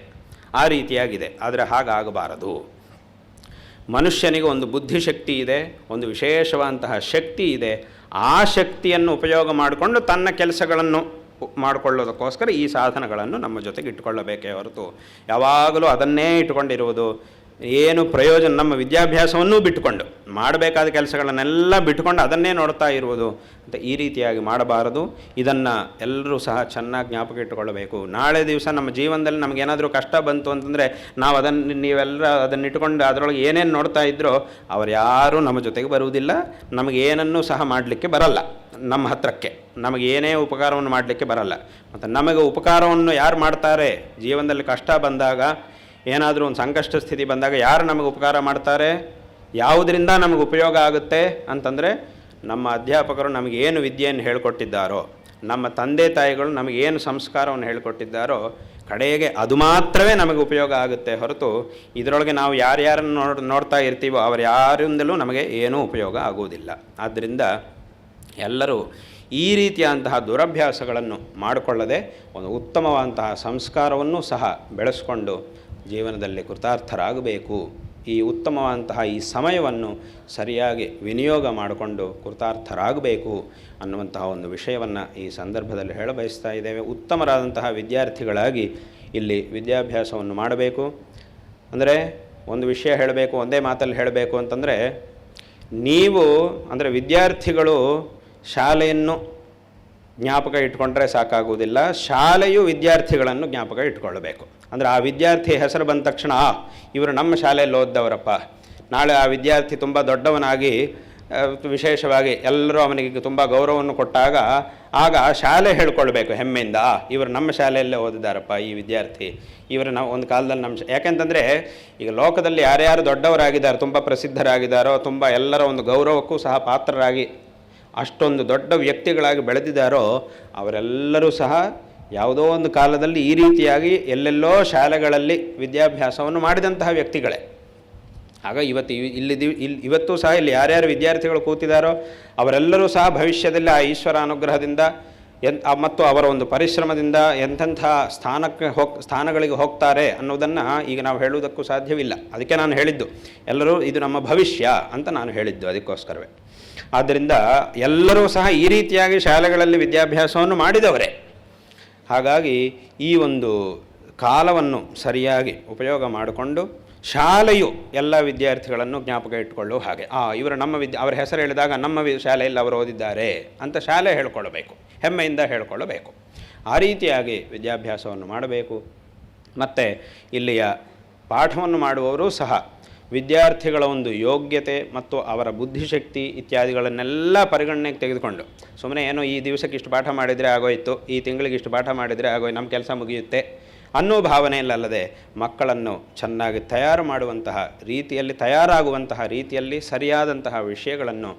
ಆ ರೀತಿಯಾಗಿದೆ. ಆದರೆ ಹಾಗಾಗಬಾರದು. ಮನುಷ್ಯನಿಗೆ ಒಂದು ಬುದ್ಧಿಶಕ್ತಿ ಇದೆ, ಒಂದು ವಿಶೇಷವಾದಂತಹ ಶಕ್ತಿ ಇದೆ. ಆ ಶಕ್ತಿಯನ್ನು ಉಪಯೋಗ ಮಾಡಿಕೊಂಡು ತನ್ನ ಕೆಲಸಗಳನ್ನು ಮಾಡಿಕೊಳ್ಳೋದಕ್ಕೋಸ್ಕರ ಈ ಸಾಧನಗಳನ್ನು ನಮ್ಮ ಜೊತೆಗೆ ಇಟ್ಟುಕೊಳ್ಳಬೇಕೇ ಹೊರತು ಯಾವಾಗಲೂ ಅದನ್ನೇ ಇಟ್ಟುಕೊಂಡಿರುವುದು ಏನು ಪ್ರಯೋಜನ? ನಮ್ಮ ವಿದ್ಯಾಭ್ಯಾಸವನ್ನೂ ಬಿಟ್ಟುಕೊಂಡು ಮಾಡಬೇಕಾದ ಕೆಲಸಗಳನ್ನೆಲ್ಲ ಬಿಟ್ಟುಕೊಂಡು ಅದನ್ನೇ ನೋಡ್ತಾ ಇರುವುದು ಅಂತ ಈ ರೀತಿಯಾಗಿ ಮಾಡಬಾರದು. ಇದನ್ನು ಎಲ್ಲರೂ ಸಹ ಚೆನ್ನಾಗಿ ಜ್ಞಾಪಕ ಇಟ್ಟುಕೊಳ್ಳಬೇಕು. ನಾಳೆ ದಿವಸ ನಮ್ಮ ಜೀವನದಲ್ಲಿ ನಮಗೇನಾದರೂ ಕಷ್ಟ ಬಂತು ಅಂತಂದರೆ ನೀವೆಲ್ಲರೂ ಅದನ್ನು ಇಟ್ಟುಕೊಂಡು ಅದರೊಳಗೆ ಏನೇನು ನೋಡ್ತಾ ಇದ್ರೋ ಅವರು ಯಾರೂ ನಮ್ಮ ಜೊತೆಗೆ ಬರುವುದಿಲ್ಲ. ನಮಗೇನನ್ನೂ ಸಹ ಮಾಡಲಿಕ್ಕೆ ಬರಲ್ಲ. ನಮ್ಮ ಹತ್ತಿರಕ್ಕೆ ನಮಗೆ ಏನೇ ಉಪಕಾರವನ್ನು ಮಾಡಲಿಕ್ಕೆ ಬರಲ್ಲ. ಮತ್ತು ನಮಗೆ ಉಪಕಾರವನ್ನು ಯಾರು ಮಾಡ್ತಾರೆ? ಜೀವನದಲ್ಲಿ ಕಷ್ಟ ಬಂದಾಗ, ಏನಾದರೂ ಒಂದು ಸಂಕಷ್ಟ ಸ್ಥಿತಿ ಬಂದಾಗ ಯಾರು ನಮಗೆ ಉಪಕಾರ ಮಾಡ್ತಾರೆ? ಯಾವುದರಿಂದ ನಮಗೆ ಉಪಯೋಗ ಆಗುತ್ತೆ ಅಂತಂದರೆ ನಮ್ಮ ಅಧ್ಯಾಪಕರು ನಮಗೇನು ವಿದ್ಯೆಯನ್ನು ಹೇಳಿಕೊಟ್ಟಿದ್ದಾರೋ, ನಮ್ಮ ತಂದೆ ತಾಯಿಗಳು ನಮಗೇನು ಸಂಸ್ಕಾರವನ್ನು ಹೇಳಿಕೊಟ್ಟಿದ್ದಾರೋ ಕಡೆಗೆ ಅದು ಮಾತ್ರವೇ ನಮಗೆ ಉಪಯೋಗ ಆಗುತ್ತೆ ಹೊರತು ಇದರೊಳಗೆ ನಾವು ಯಾರ್ಯಾರನ್ನು ನೋಡ್ತಾ ಇರ್ತೀವೋ ಅವರು ಯಾರಿಂದಲೂ ನಮಗೆ ಏನೂ ಉಪಯೋಗ ಆಗುವುದಿಲ್ಲ. ಆದ್ದರಿಂದ ಎಲ್ಲರೂ ಈ ರೀತಿಯಾದಂತಹ ದುರಭ್ಯಾಸಗಳನ್ನು ಮಾಡಿಕೊಳ್ಳದೆ ಒಂದು ಉತ್ತಮವಾದಂತಹ ಸಂಸ್ಕಾರವನ್ನು ಸಹ ಬೆಳೆಸ್ಕೊಂಡು ಜೀವನದಲ್ಲಿ ಕೃತಾರ್ಥರಾಗಬೇಕು. ಈ ಉತ್ತಮವಾದಂತಹ ಈ ಸಮಯವನ್ನು ಸರಿಯಾಗಿ ವಿನಿಯೋಗ ಮಾಡಿಕೊಂಡು ಕೃತಾರ್ಥರಾಗಬೇಕು ಅನ್ನುವಂತಹ ಒಂದು ವಿಷಯವನ್ನು ಈ ಸಂದರ್ಭದಲ್ಲಿ ಹೇಳಬಯಸ್ತಾ ಇದ್ದೇವೆ. ಉತ್ತಮರಾದಂತಹ ವಿದ್ಯಾರ್ಥಿಗಳಾಗಿ ಇಲ್ಲಿ ವಿದ್ಯಾಭ್ಯಾಸವನ್ನು ಮಾಡಬೇಕು. ಅಂದರೆ ಒಂದು ವಿಷಯ ಹೇಳಬೇಕು, ಒಂದೇ ಮಾತಲ್ಲಿ ಹೇಳಬೇಕು ಅಂತಂದರೆ, ವಿದ್ಯಾರ್ಥಿಗಳು ಶಾಲೆಯನ್ನು ಜ್ಞಾಪಕ ಇಟ್ಕೊಂಡ್ರೆ ಸಾಕಾಗುವುದಿಲ್ಲ, ಶಾಲೆಯು ವಿದ್ಯಾರ್ಥಿಗಳನ್ನು ಜ್ಞಾಪಕ ಇಟ್ಕೊಳ್ಬೇಕು. ಅಂದರೆ ಆ ವಿದ್ಯಾರ್ಥಿ ಹೆಸರು ಬಂದ ತಕ್ಷಣ ಇವರು ನಮ್ಮ ಶಾಲೆಯಲ್ಲಿ ಓದ್ದವರಪ್ಪ, ನಾಳೆ ಆ ವಿದ್ಯಾರ್ಥಿ ತುಂಬ ದೊಡ್ಡವನಾಗಿ ವಿಶೇಷವಾಗಿ ಎಲ್ಲರೂ ಅವನಿಗೆ ತುಂಬ ಗೌರವವನ್ನು ಕೊಟ್ಟಾಗ ಆಗ ಶಾಲೆ ಹೇಳ್ಕೊಳ್ಬೇಕು ಹೆಮ್ಮೆಯಿಂದ, ಇವರು ನಮ್ಮ ಶಾಲೆಯಲ್ಲೇ ಓದಿದ್ದಾರಪ್ಪ ಈ ವಿದ್ಯಾರ್ಥಿ, ಇವರು ನಾವು ಒಂದು ಕಾಲದಲ್ಲಿ ನಮ್ಮ ಯಾಕೆಂತಂದರೆ ಈಗ ಲೋಕದಲ್ಲಿ ಯಾರ್ಯಾರು ದೊಡ್ಡವರಾಗಿದ್ದಾರೆ, ತುಂಬ ಪ್ರಸಿದ್ಧರಾಗಿದ್ದಾರೋ, ತುಂಬ ಎಲ್ಲರ ಒಂದು ಗೌರವಕ್ಕೂ ಸಹ ಪಾತ್ರರಾಗಿ ಅಷ್ಟೊಂದು ದೊಡ್ಡ ವ್ಯಕ್ತಿಗಳಾಗಿ ಬೆಳೆದಿದ್ದಾರೋ ಅವರೆಲ್ಲರೂ ಸಹ ಯಾವುದೋ ಒಂದು ಕಾಲದಲ್ಲಿ ಈ ರೀತಿಯಾಗಿ ಎಲ್ಲೆಲ್ಲೋ ಶಾಲೆಗಳಲ್ಲಿ ವಿದ್ಯಾಭ್ಯಾಸವನ್ನು ಮಾಡಿದಂತಹ ವ್ಯಕ್ತಿಗಳೇ. ಆಗ ಇವತ್ತು ಸಹ ಇಲ್ಲಿ ಯಾರ್ಯಾರು ವಿದ್ಯಾರ್ಥಿಗಳು ಕೂತಿದ್ದಾರೋ ಅವರೆಲ್ಲರೂ ಸಹ ಭವಿಷ್ಯದಲ್ಲಿ ಆ ಈಶ್ವರ ಅನುಗ್ರಹದಿಂದ ಮತ್ತು ಅವರ ಒಂದು ಪರಿಶ್ರಮದಿಂದ ಎಂತೆಂಥ ಸ್ಥಾನಗಳಿಗೆ ಹೋಗ್ತಾರೆ ಅನ್ನೋದನ್ನು ಈಗ ನಾವು ಹೇಳುವುದಕ್ಕೂ ಸಾಧ್ಯವಿಲ್ಲ. ಅದಕ್ಕೆ ನಾನು ಹೇಳಿದ್ದು ಎಲ್ಲರೂ ಇದು ನಮ್ಮ ಭವಿಷ್ಯ ಅಂತ ನಾನು ಹೇಳಿದ್ದು ಅದಕ್ಕೋಸ್ಕರವೇ. ಆದ್ದರಿಂದ ಎಲ್ಲರೂ ಸಹ ಈ ರೀತಿಯಾಗಿ ಶಾಲೆಗಳಲ್ಲಿ ವಿದ್ಯಾಭ್ಯಾಸವನ್ನು ಮಾಡಿದವರೇ. ಹಾಗಾಗಿ ಈ ಒಂದು ಕಾಲವನ್ನು ಸರಿಯಾಗಿ ಉಪಯೋಗ ಮಾಡಿಕೊಂಡು ಶಾಲೆಯು ಎಲ್ಲ ವಿದ್ಯಾರ್ಥಿಗಳನ್ನು ಜ್ಞಾಪಕ ಇಟ್ಟುಕೊಳ್ಳುವ ಹಾಗೆ, ಇವರು ನಮ್ಮ ಅವರ ಹೆಸರು ಹೇಳಿದಾಗ ನಮ್ಮ ಶಾಲೆಯಲ್ಲಿ ಅವರು ಓದಿದ್ದಾರೆ ಅಂತ ಶಾಲೆ ಹೇಳ್ಕೊಳ್ಬೇಕು, ಹೆಮ್ಮೆಯಿಂದ ಹೇಳ್ಕೊಳ್ಳಬೇಕು. ಆ ರೀತಿಯಾಗಿ ವಿದ್ಯಾಭ್ಯಾಸವನ್ನು ಮಾಡಬೇಕು. ಮತ್ತು ಇಲ್ಲಿಯ ಪಾಠವನ್ನು ಮಾಡುವವರು ಸಹ ವಿದ್ಯಾರ್ಥಿಗಳ ಒಂದು ಯೋಗ್ಯತೆ ಮತ್ತು ಅವರ ಬುದ್ಧಿಶಕ್ತಿ ಇತ್ಯಾದಿಗಳನ್ನೆಲ್ಲ ಪರಿಗಣನೆಗೆ ತೆಗೆದುಕೊಂಡು ಸುಮ್ಮನೆ ಏನೋ ಈ ದಿವಸಕ್ಕೆ ಇಷ್ಟು ಪಾಠ ಮಾಡಿದರೆ ಆಗೋಯಿತು, ಈ ತಿಂಗಳಿಗೆ ಇಷ್ಟು ಪಾಠ ಮಾಡಿದರೆ ಆಗೋಯ್ತು, ನಮ್ಮ ಕೆಲಸ ಮುಗಿಯುತ್ತೆ ಅನ್ನೋ ಭಾವನೆಯಲ್ಲದೆ ಮಕ್ಕಳನ್ನು ಚೆನ್ನಾಗಿ ತಯಾರು ಮಾಡುವಂತಹ ರೀತಿಯಲ್ಲಿ, ತಯಾರಾಗುವಂತಹ ರೀತಿಯಲ್ಲಿ ಸರಿಯಾದಂತಹ ವಿಷಯಗಳನ್ನು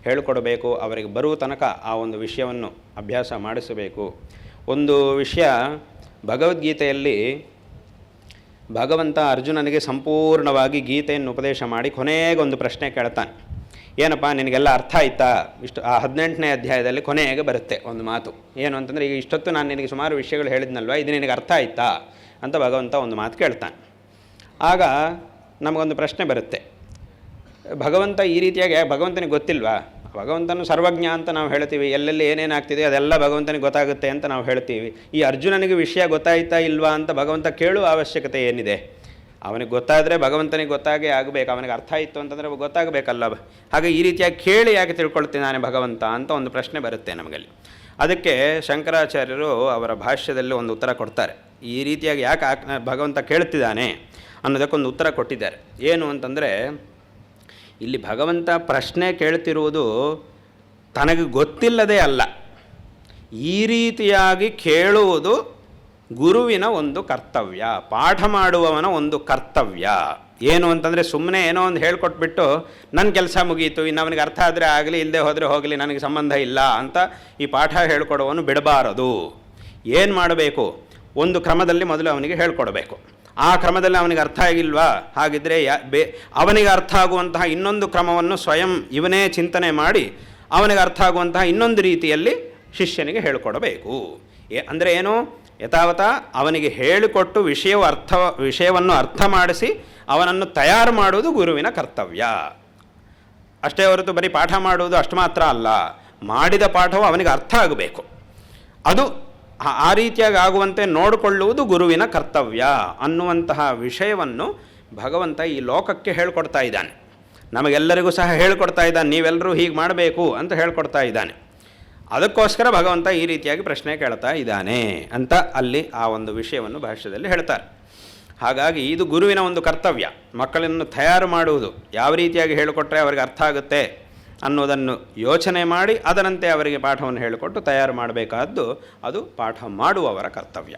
ಹೇಳಿಕೊಡಬೇಕು. ಅವರಿಗೆ ಬರುವ ತನಕ ಆ ಒಂದು ವಿಷಯವನ್ನು ಅಭ್ಯಾಸ ಮಾಡಿಸಬೇಕು. ಒಂದು ವಿಷಯ, ಭಗವದ್ಗೀತೆಯಲ್ಲಿ ಭಗವಂತ ಅರ್ಜುನನಿಗೆ ಸಂಪೂರ್ಣವಾಗಿ ಗೀತೆಯನ್ನು ಉಪದೇಶ ಮಾಡಿ ಕೊನೆಗೊಂದು ಪ್ರಶ್ನೆ ಕೇಳ್ತಾನೆ. ಏನಪ್ಪ ನಿನಗೆಲ್ಲ ಅರ್ಥ ಆಯ್ತಾ? ಇಷ್ಟು ಆ 18ನೇ ಅಧ್ಯಾಯದಲ್ಲಿ ಕೊನೆಗೆ ಬರುತ್ತೆ ಒಂದು ಮಾತು. ಏನು ಅಂತಂದರೆ, ಈಗ ಇಷ್ಟೊತ್ತು ನಾನು ನಿನಗೆ ಸುಮಾರು ವಿಷಯಗಳು ಹೇಳಿದ್ನಲ್ವ, ಇದು ನಿನಗೆ ಅರ್ಥ ಆಯ್ತಾ ಅಂತ ಭಗವಂತ ಒಂದು ಮಾತು ಕೇಳ್ತಾನೆ. ಆಗ ನಮಗೊಂದು ಪ್ರಶ್ನೆ ಬರುತ್ತೆ, ಭಗವಂತ ಈ ರೀತಿಯಾಗಿ ಭಗವಂತನಿಗೆ ಗೊತ್ತಿಲ್ವಾ? ಭಗವಂತನು ಸರ್ವಜ್ಞ ಅಂತ ನಾವು ಹೇಳ್ತೀವಿ, ಎಲ್ಲೆಲ್ಲಿ ಏನೇನಾಗ್ತಿದೆ ಅದೆಲ್ಲ ಭಗವಂತನಿಗೆ ಗೊತ್ತಾಗುತ್ತೆ ಅಂತ ನಾವು ಹೇಳ್ತೀವಿ. ಈ ಅರ್ಜುನನಿಗೆ ವಿಷಯ ಗೊತ್ತಾಯ್ತಾ ಇಲ್ವಾ ಅಂತ ಭಗವಂತ ಕೇಳುವ ಅವಶ್ಯಕತೆ ಏನಿದೆ? ಅವನಿಗೆ ಗೊತ್ತಾದರೆ ಭಗವಂತನಿಗೆ ಗೊತ್ತಾಗೇ ಆಗಬೇಕು, ಅವನಿಗೆ ಅರ್ಥ ಆಯಿತು ಅಂತಂದರೆ ಗೊತ್ತಾಗಬೇಕಲ್ಲ. ಹಾಗೆ ಈ ರೀತಿಯಾಗಿ ಕೇಳಿ ಯಾಕೆ ತಿಳ್ಕೊಳ್ತಿದ್ದಾನೆ ಭಗವಂತ ಅಂತ ಒಂದು ಪ್ರಶ್ನೆ ಬರುತ್ತೆ ನಮಗಲ್ಲಿ. ಅದಕ್ಕೆ ಶಂಕರಾಚಾರ್ಯರು ಅವರ ಭಾಷ್ಯದಲ್ಲಿ ಒಂದು ಉತ್ತರ ಕೊಡ್ತಾರೆ. ಈ ರೀತಿಯಾಗಿ ಯಾಕೆ ಭಗವಂತ ಕೇಳ್ತಿದ್ದಾನೆ ಅನ್ನೋದಕ್ಕೊಂದು ಉತ್ತರ ಕೊಟ್ಟಿದ್ದಾರೆ. ಏನು ಅಂತಂದರೆ, ಇಲ್ಲಿ ಭಗವಂತ ಪ್ರಶ್ನೆ ಕೇಳ್ತಿರುವುದು ತನಗೆ ಗೊತ್ತಿಲ್ಲದೇ ಅಲ್ಲ, ಈ ರೀತಿಯಾಗಿ ಕೇಳುವುದು ಗುರುವಿನ ಒಂದು ಕರ್ತವ್ಯ, ಪಾಠ ಮಾಡುವವನ ಒಂದು ಕರ್ತವ್ಯ. ಏನು ಅಂತಂದರೆ, ಸುಮ್ಮನೆ ಏನೋ ಒಂದು ಹೇಳ್ಕೊಟ್ಬಿಟ್ಟು ನನ್ನ ಕೆಲಸ ಮುಗೀತು, ಇನ್ನು ಅವನಿಗೆ ಅರ್ಥ ಆದರೆ ಆಗಲಿ, ಇಲ್ಲದೆ ಹೋದರೆ ಹೋಗಲಿ, ನನಗೆ ಸಂಬಂಧ ಇಲ್ಲ ಅಂತ ಈ ಪಾಠ ಹೇಳ್ಕೊಡುವವನು ಬಿಡಬಾರದು. ಏನು ಮಾಡಬೇಕು? ಒಂದು ಕ್ರಮದಲ್ಲಿ ಮೊದಲು ಅವನಿಗೆ ಹೇಳ್ಕೊಡ್ಬೇಕು. ಆ ಕ್ರಮದಲ್ಲಿ ಅವನಿಗೆ ಅರ್ಥ ಆಗಿಲ್ವಾ? ಹಾಗಿದ್ದರೆ ಅವನಿಗೆ ಅರ್ಥ ಆಗುವಂತಹ ಇನ್ನೊಂದು ಕ್ರಮವನ್ನು ಸ್ವಯಂ ಇವನೇ ಚಿಂತನೆ ಮಾಡಿ ಅವನಿಗೆ ಅರ್ಥ ಆಗುವಂತಹ ಇನ್ನೊಂದು ರೀತಿಯಲ್ಲಿ ಶಿಷ್ಯನಿಗೆ ಹೇಳಿಕೊಡಬೇಕು. ಅಂದರೆ ಏನು? ಯಥಾವತ ಅವನಿಗೆ ಹೇಳಿಕೊಟ್ಟು ವಿಷಯವನ್ನು ಅರ್ಥ ಮಾಡಿಸಿ ಅವನನ್ನು ತಯಾರು ಮಾಡುವುದು ಗುರುವಿನ ಕರ್ತವ್ಯ. ಅಷ್ಟೇ ಹೊರತು ಬರೀ ಪಾಠ ಮಾಡುವುದು ಅಷ್ಟು ಮಾತ್ರ ಅಲ್ಲ, ಮಾಡಿದ ಪಾಠವು ಅವನಿಗೆ ಅರ್ಥ ಆಗಬೇಕು. ಅದು ಆ ರೀತಿಯಾಗಿ ಆಗುವಂತೆ ನೋಡಿಕೊಳ್ಳುವುದು ಗುರುವಿನ ಕರ್ತವ್ಯ ಅನ್ನುವಂತಹ ವಿಷಯವನ್ನು ಭಗವಂತ ಈ ಲೋಕಕ್ಕೆ ಹೇಳ್ಕೊಡ್ತಾ ಇದ್ದಾನೆ. ನಮಗೆಲ್ಲರಿಗೂ ಸಹ ಹೇಳ್ಕೊಡ್ತಾ ಇದ್ದಾನೆ, ನೀವೆಲ್ಲರೂ ಹೀಗೆ ಮಾಡಬೇಕು ಅಂತ ಹೇಳ್ಕೊಡ್ತಾ ಇದ್ದಾನೆ. ಅದಕ್ಕೋಸ್ಕರ ಭಗವಂತ ಈ ರೀತಿಯಾಗಿ ಪ್ರಶ್ನೆ ಕೇಳ್ತಾ ಇದ್ದಾನೆ ಅಂತ ಅಲ್ಲಿ ಆ ಒಂದು ವಿಷಯವನ್ನು ಭಾಷ್ಯದಲ್ಲಿ ಹೇಳ್ತಾರೆ. ಹಾಗಾಗಿ ಇದು ಗುರುವಿನ ಒಂದು ಕರ್ತವ್ಯ, ಮಕ್ಕಳನ್ನು ತಯಾರು ಮಾಡುವುದು. ಯಾವ ರೀತಿಯಾಗಿ ಹೇಳಿಕೊಟ್ರೆ ಅವರಿಗೆ ಅರ್ಥ ಆಗುತ್ತೆ ಅನ್ನೋದನ್ನು ಯೋಚನೆ ಮಾಡಿ ಅದರಂತೆ ಅವರಿಗೆ ಪಾಠವನ್ನು ಹೇಳಿಕೊಟ್ಟು ತಯಾರು ಮಾಡಬೇಕಾದ್ದು ಅದು ಪಾಠ ಮಾಡುವವರ ಕರ್ತವ್ಯ.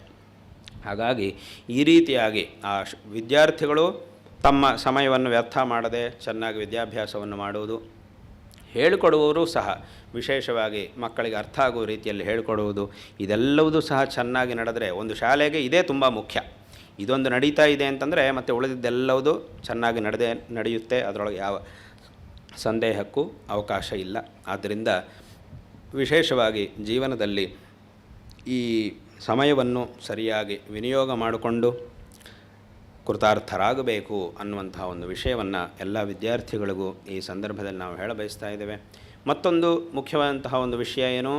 ಹಾಗಾಗಿ ಈ ರೀತಿಯಾಗಿ ಆ ವಿದ್ಯಾರ್ಥಿಗಳು ತಮ್ಮ ಸಮಯವನ್ನು ವ್ಯರ್ಥ ಮಾಡದೆ ಚೆನ್ನಾಗಿ ವಿದ್ಯಾಭ್ಯಾಸವನ್ನು ಮಾಡುವುದು, ಹೇಳಿಕೊಡುವವರು ಸಹ ವಿಶೇಷವಾಗಿ ಮಕ್ಕಳಿಗೆ ಅರ್ಥ ಆಗುವ ರೀತಿಯಲ್ಲಿ ಹೇಳಿಕೊಡುವುದು, ಇದೆಲ್ಲವೂ ಸಹ ಚೆನ್ನಾಗಿ ನಡೆದರೆ ಒಂದು ಶಾಲೆಗೆ ಇದೇ ತುಂಬ ಮುಖ್ಯ. ಇದೊಂದು ನಡೀತಾ ಇದೆ ಅಂತಂದರೆ ಮತ್ತು ಉಳಿದಿದ್ದೆಲ್ಲವೂ ಚೆನ್ನಾಗಿ ನಡೆಯುತ್ತೆ, ಅದರೊಳಗೆ ಯಾವ ಸಂದೇಹಕ್ಕೂ ಅವಕಾಶ ಇಲ್ಲ. ಆದ್ದರಿಂದ ವಿಶೇಷವಾಗಿ ಜೀವನದಲ್ಲಿ ಈ ಸಮಯವನ್ನು ಸರಿಯಾಗಿ ವಿನಿಯೋಗ ಮಾಡಿಕೊಂಡು ಕೃತಾರ್ಥರಾಗಬೇಕು ಅನ್ನುವಂತಹ ಒಂದು ವಿಷಯವನ್ನು ಎಲ್ಲ ವಿದ್ಯಾರ್ಥಿಗಳಿಗೂ ಈ ಸಂದರ್ಭದಲ್ಲಿ ನಾವು ಹೇಳಬಯಸ್ತಾ ಇದ್ದೇವೆ. ಮತ್ತೊಂದು ಮುಖ್ಯವಾದಂತಹ ಒಂದು ವಿಷಯ ಏನು?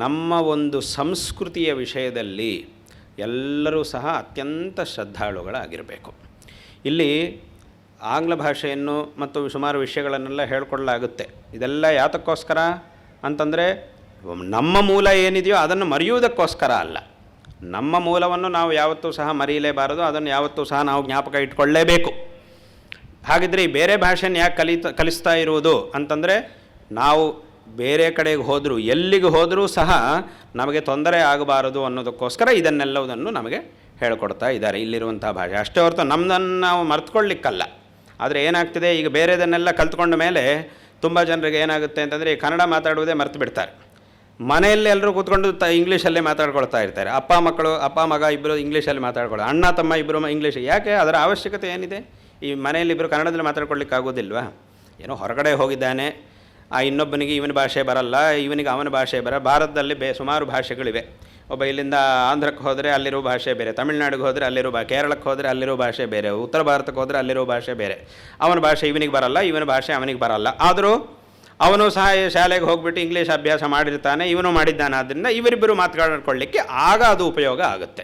ನಮ್ಮ ಒಂದು ಸಂಸ್ಕೃತಿಯ ವಿಷಯದಲ್ಲಿ ಎಲ್ಲರೂ ಸಹ ಅತ್ಯಂತ ಶ್ರದ್ಧಾಳುಗಳಾಗಿರಬೇಕು. ಇಲ್ಲಿ ಆಂಗ್ಲ ಭಾಷೆಯನ್ನು ಮತ್ತು ಸುಮಾರು ವಿಷಯಗಳನ್ನೆಲ್ಲ ಹೇಳ್ಕೊಡಲಾಗುತ್ತೆ. ಇದೆಲ್ಲ ಯಾತಕ್ಕೋಸ್ಕರ ಅಂತಂದರೆ ನಮ್ಮ ಮೂಲ ಏನಿದೆಯೋ ಅದನ್ನು ಮರೆಯುವುದಕ್ಕೋಸ್ಕರ ಅಲ್ಲ. ನಮ್ಮ ಮೂಲವನ್ನು ನಾವು ಯಾವತ್ತೂ ಸಹ ಮರೆಯಲೇಬಾರದು, ಅದನ್ನು ಯಾವತ್ತೂ ಸಹ ನಾವು ಜ್ಞಾಪಕ ಇಟ್ಕೊಳ್ಳೇಬೇಕು. ಹಾಗಿದ್ರೆ ಈ ಬೇರೆ ಭಾಷೆಯನ್ನು ಯಾಕೆ ಕಲಿಸ್ತಾ ಇರುವುದು ಅಂತಂದರೆ, ನಾವು ಬೇರೆ ಕಡೆಗೆ ಹೋದರೂ ಎಲ್ಲಿಗೆ ಹೋದರೂ ಸಹ ನಮಗೆ ತೊಂದರೆ ಆಗಬಾರದು ಅನ್ನೋದಕ್ಕೋಸ್ಕರ ಇದನ್ನೆಲ್ಲವುದನ್ನು ನಮಗೆ ಹೇಳಿಕೊಡ್ತಾ ಇದ್ದಾರೆ ಇಲ್ಲಿರುವಂಥ ಭಾಷೆ. ಅಷ್ಟೇ ಹೊರತು ನಮ್ಮದನ್ನು ನಾವು ಮರ್ತ್ಕೊಳ್ಳಿಕ್ಕಲ್ಲ. ಆದರೆ ಏನಾಗ್ತಿದೆ, ಈಗ ಬೇರೆದನ್ನೆಲ್ಲ ಕಲ್ತ್ಕೊಂಡ ಮೇಲೆ ತುಂಬ ಜನರಿಗೆ ಏನಾಗುತ್ತೆ ಅಂತಂದರೆ, ಈ ಕನ್ನಡ ಮಾತಾಡುವುದೇ ಮರ್ತು ಬಿಡ್ತಾರೆ. ಮನೆಯಲ್ಲಿ ಎಲ್ಲರೂ ಕೂತ್ಕೊಂಡು ಇಂಗ್ಲೀಷಲ್ಲೇ ಮಾತಾಡ್ಕೊಳ್ತಾ ಇರ್ತಾರೆ. ಅಪ್ಪ ಮಗ ಇಬ್ಬರು ಇಂಗ್ಲೀಷಲ್ಲಿ ಮಾತಾಡ್ಕೊಳ್ಳೋ, ಅಣ್ಣ ತಮ್ಮ ಇಬ್ಬರು ಇಂಗ್ಲೀಷ್. ಯಾಕೆ? ಅದರ ಅವಶ್ಯಕತೆ ಏನಿದೆ? ಈ ಮನೆಯಲ್ಲಿ ಇಬ್ಬರು ಕನ್ನಡದಲ್ಲಿ ಮಾತಾಡ್ಕೊಳ್ಳಿಕ್ಕೆ ಆಗೋದಿಲ್ವಾ? ಏನೋ ಹೊರಗಡೆ ಹೋಗಿದ್ದಾನೆ, ಇನ್ನೊಬ್ಬನಿಗೆ ಇವನ ಭಾಷೆ ಬರಲ್ಲ, ಇವನಿಗೆ ಅವನ ಭಾಷೆ ಭಾರತದಲ್ಲಿ ಸುಮಾರು ಭಾಷೆಗಳಿವೆ. ಒಬ್ಬ ಇಲ್ಲಿಂದ ಆಂಧ್ರಕ್ಕೆ ಹೋದರೆ ಅಲ್ಲಿರೋ ಭಾಷೆ ಬೇರೆ, ತಮಿಳ್ನಾಡಿಗೆ ಹೋದರೆ ಅಲ್ಲಿರೋ ಕೇರಳಕ್ಕೆ ಹೋದರೆ ಅಲ್ಲಿರೋ ಭಾಷೆ ಬೇರೆ, ಉತ್ತರ ಭಾರತಕ್ಕೆ ಹೋದರೆ ಅಲ್ಲಿರೋ ಭಾಷೆ ಬೇರೆ. ಅವನ ಭಾಷೆ ಇವನಿಗೆ ಬರಲ್ಲ, ಇವನ ಭಾಷೆ ಅವನಿಗೆ ಬರಲ್ಲ. ಆದರೂ ಅವನು ಸಹ ಶಾಲೆಗೆ ಹೋಗ್ಬಿಟ್ಟು ಇಂಗ್ಲೀಷ್ ಅಭ್ಯಾಸ ಮಾಡಿರ್ತಾನೆ, ಇವನು ಮಾಡಿದ್ದಾನೆ. ಆದ್ದರಿಂದ ಇವರಿಬ್ಬರು ಮಾತನಾಡ್ಕೊಳ್ಳಿಕ್ಕೆ ಆಗ ಅದು ಉಪಯೋಗ ಆಗುತ್ತೆ.